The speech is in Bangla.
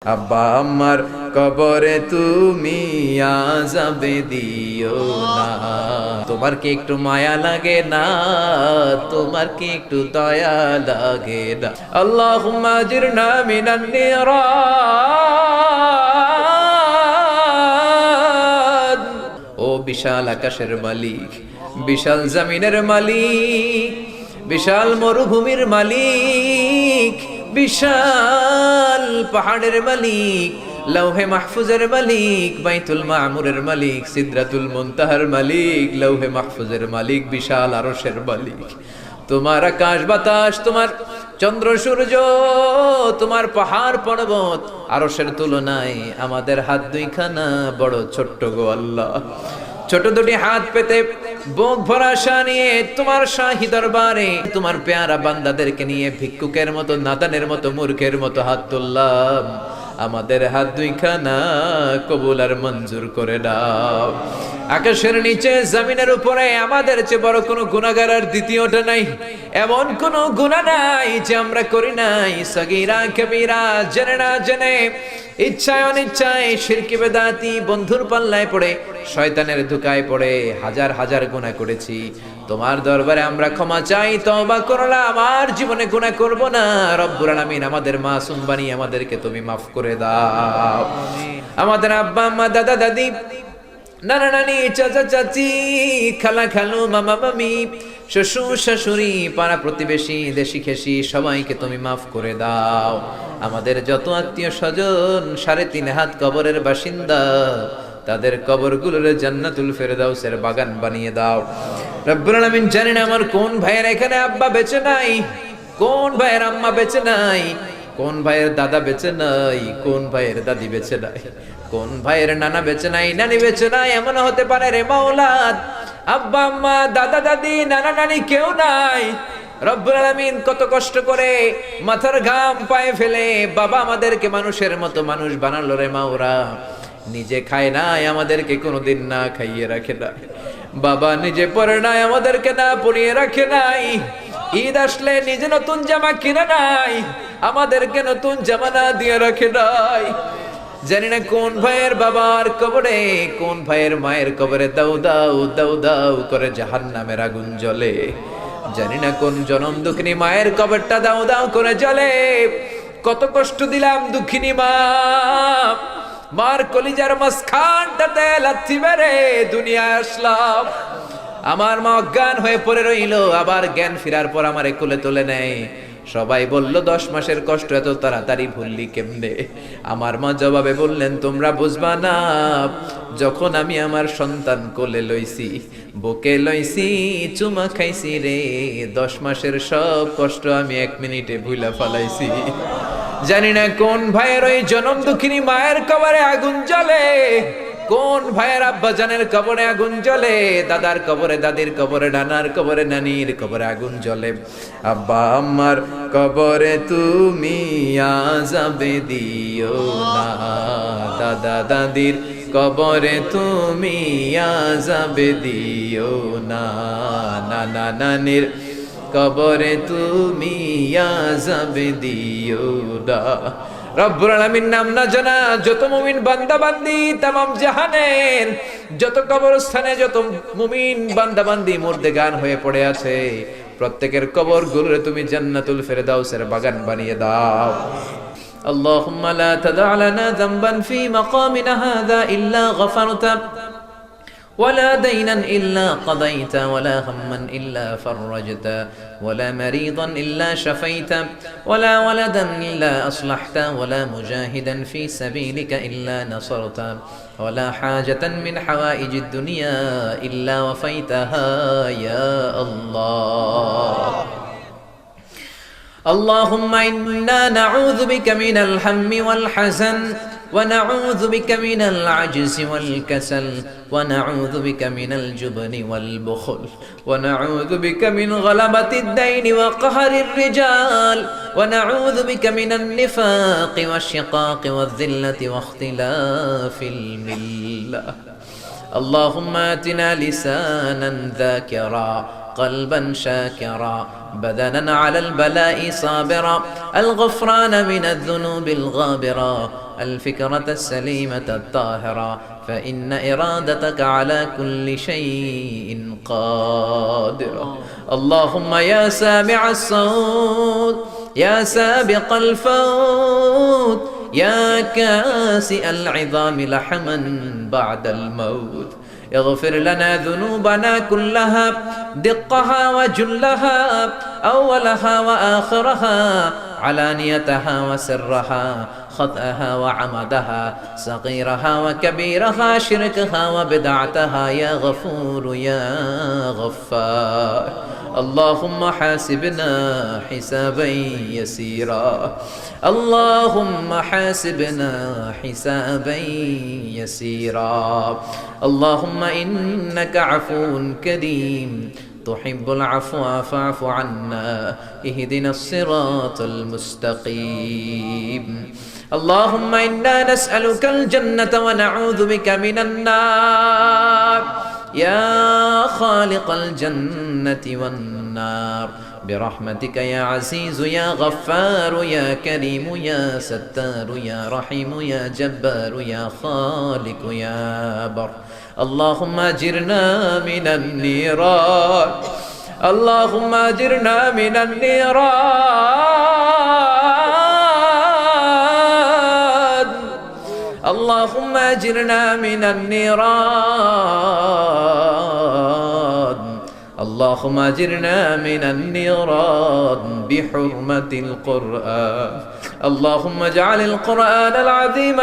আব্বা আম্মার কবরে তুমি আযাবে দিও না। তোমার কি একটু মায়া লাগে না? তোমার কি একটু দয়া লাগে না? আল্লাহুম্মা আজিরনা মিনান নিরান। ও বিশাল আকাশের মালিক, বিশাল জমিনের মালিক, বিশাল মরুভূমির মালিক, বিশাল পাহাড়ের মালিক, লৌহে মাহফুজের মালিক, বাইতুল মামুরের মালিক, সিদরাতুল মুনতাহার মালিক, লৌহে মাহফুজের মালিক, বিশাল আরশের মালিক। তোমার আকাশ বাতাস, তোমার চন্দ্র সূর্য, তোমার পাহাড় পর্বত আরশের তুলনায় আমাদের হাত দুইখানা বড় ছোট্ট গো আল্লাহ। ছোট দুটি হাত পেতে বুক ভরা আশা নিয়ে তোমার শাহী দরবারে তোমার পেয়ারা বান্দাদেরকে নিয়ে ভিক্ষুকের মতো, নাদানের মতো, মূর্খের মতো হাত তুললাম। আমাদের হাত দুইখানা কবুল আর মঞ্জুর করে দাও। আকাশের নিচে জমিনের উপরে আমাদের চেয়ে বড় কোনো গুনাহগার আর দ্বিতীয়টা নাই। এমন কোনো গুনাহ নাই যে আমরা করি নাই, সগীরা কবিরা, জেনে না জেনে, ইচ্ছায় অনিচ্ছায়, শিরকি বেদাতি, বন্ধুর পাল্লায় পড়ে, শয়তানের ধোঁকায় পড়ে হাজার হাজার গুনাহ করেছি। তোমার দরবারে আমরা ক্ষমা চাই, তওবা করলাম, আর জীবনে গুনাহ করব না। রব্বুল আলামিন আমাদের মাসুম বানিয়ে আমাদেরকে তুমি মাফ করে দাও। আমাদের আব্বা আম্মা, দাদা দাদি, নানা নানি, চাচা চাচি, খালা খালু, মামা মামি, শ্বশুর শাশুড়ি, পাড়া প্রতিবেশী, দেশি খেসি, সবাইকে তুমি মাফ করে দাও। আমাদের যত আত্মীয় স্বজন 3.5 হাত কবরের বাসিন্দা, তাদের কবরগুলোরে জান্নাতুল ফেরদাউসের বাগান বানিয়ে দাও। রব্বুল আলামিন, জানি না আমার কোন ভাইয়ের এখানে আব্বা বেঁচে নাই, কোন ভাইয়ের আম্মা বেঁচে নাই, কোন ভাইয়ের দাদা বেঁচে নাই, কোন ভাইয়ের দাদি বেঁচে নাই, কোন ভাইয়ের নানা বেঁচে নাই, নানি বেঁচে নাই। এমন হতে পারে রে মাওলা, আব্বা আম্মা, দাদা দাদি, নানা নানি কেউ নাই। রব্বুল আলামিন, কত কষ্ট করে মাথার ঘাম পায়ে ফেলে বাবা আমাদেরকে মানুষের মতো মানুষ বানালো রে মাওরা। নিজে খায় নাই, আমাদেরকে কোনোদিন না খাইয়ে রাখে নাই। বাবা নিজে পরে নাই, আমাদেরকে না পরিয়ে রাখে নাই। ঈদ আসলে নিজে নতুন জামা কিনে নাই, আমাদেরকে নতুন জামা না দিয়ে রাখে নাই। জানি না কোন ভাইয়ের বাবার কবরে, কোন ভাইয়ের মায়ের কবরে দাউ দাউ দাউ দাউ করে জাহান্নামের আগুন জ্বলে। জানি না কোন জনম দুঃখিনী মায়ের কবরটা দাউ দাউ করে জ্বলে। কত কষ্ট দিলাম দুঃখিনী মা, মার কলিজার মাঝখানটাতে লাথি মেরে দুনিয়ায় আসলাম। আমার মা অজ্ঞান হয়ে পড়ে রইল, আবার জ্ঞান ফেরার পর আমারে কোলে তুলে নেয়। সবাই বলল 10 মাসের কষ্ট এত তাড়াতাড়ি ভুললি কেমনে? আমার মা জবাবে বললেন, তোমরা বুঝবা না, যখন আমি আমার সন্তান কোলে লইছি, বুকে লইছি, চুমা খাইছি রে, 10 মাসের সব কষ্ট আমি 1 মিনিটে ভুলা ফালাইছি। জানি না কোন ভাইয়ের ওই জনম দুঃখিনী মায়ের কবরে আগুন জ্বলে, কোন ভাইয়ের আব্বা জানের কবরে আগুন জ্বলে, দাদার কবরে, দাদির কবরে, নানার কবরে, নানির কবরে আগুন জ্বলে। আব্বা আম্মার কবরে তুমি আযাবে দিও না, দাদা দাদির কবরে তুমি আযাবে দিও না, নানা নানির কবরে তুমি আযাবে দিও না। রব্বুল আলামিন নাম না জানা যত মুমিন বান্দা বান্দি তামাম জাহানের, যত কবরস্থানে যত মুমিন বান্দা বান্দি মুর্দেগান হয়ে পড়ে আছে, প্রত্যেকের কবর গুলোরে তুমি জান্নাতুল ফেরদাউসের বাগান বানিয়ে দাও। আল্লাহুম্মা লা তাদা লানা যামবান ফি মাকামিনা হাযা ইল্লা গফারতা, ولا دينا إلا قضيت، ولا هما إلا فرجت، ولا مريضا إلا شفيت، ولا ولدا إلا أصلحت، ولا مجاهدا في سبيلك إلا نصرت، ولا حاجة من حوائج الدنيا إلا وفيتها يا الله. اللهم إنا نعوذ بك من الهم والحزن، ونعوذ بك من العجز والكسل، ونعوذ بك من الجبن والبخل، ونعوذ بك من غلبة الدين وقهر الرجال، ونعوذ بك من النفاق والشقاق والذلة واختلاف الملة. اللهم آتنا لسانا ذاكرا، قلبا شاكرا، بدنا على البلاء صابرا، الغفران من الذنوب الغابرا، الفكرة السليمة الطاهرة فإن إرادتك على كل شيء قادر. اللهم يا سامع الصوت يا سابق الفوت يا كاسئ العظام لحما بعد الموت اغفر لنا ذنوبنا كلها دقها وجلها أولها وآخرها علانيتها وسرها خطأها وعمدها صغيرها وكبيرها شركها وبدعتها يا غفور يا غفار. اللهم حاسبنا حسابا يسيرا اللهم حاسبنا حسابا يسيرا. اللهم إنك عفو كريم تحب العفو فاعف عنا اهدنا الصراط المستقيم. اللهم إنا نسألك الجنة ونعوذ بك من النار يا خالق الجنة والنار برحمتك يا عزيز يا غفار يا كريم يا ستار يا رحيم يا جبار يا خالق يا بر. اللهم أجرنا من النيران اللهم أجرنا من النيران اللهم أجرنا من النيران اللهم أجرنا من النيران بحرمة القرآن. اللهم اجعل القرآن العظيم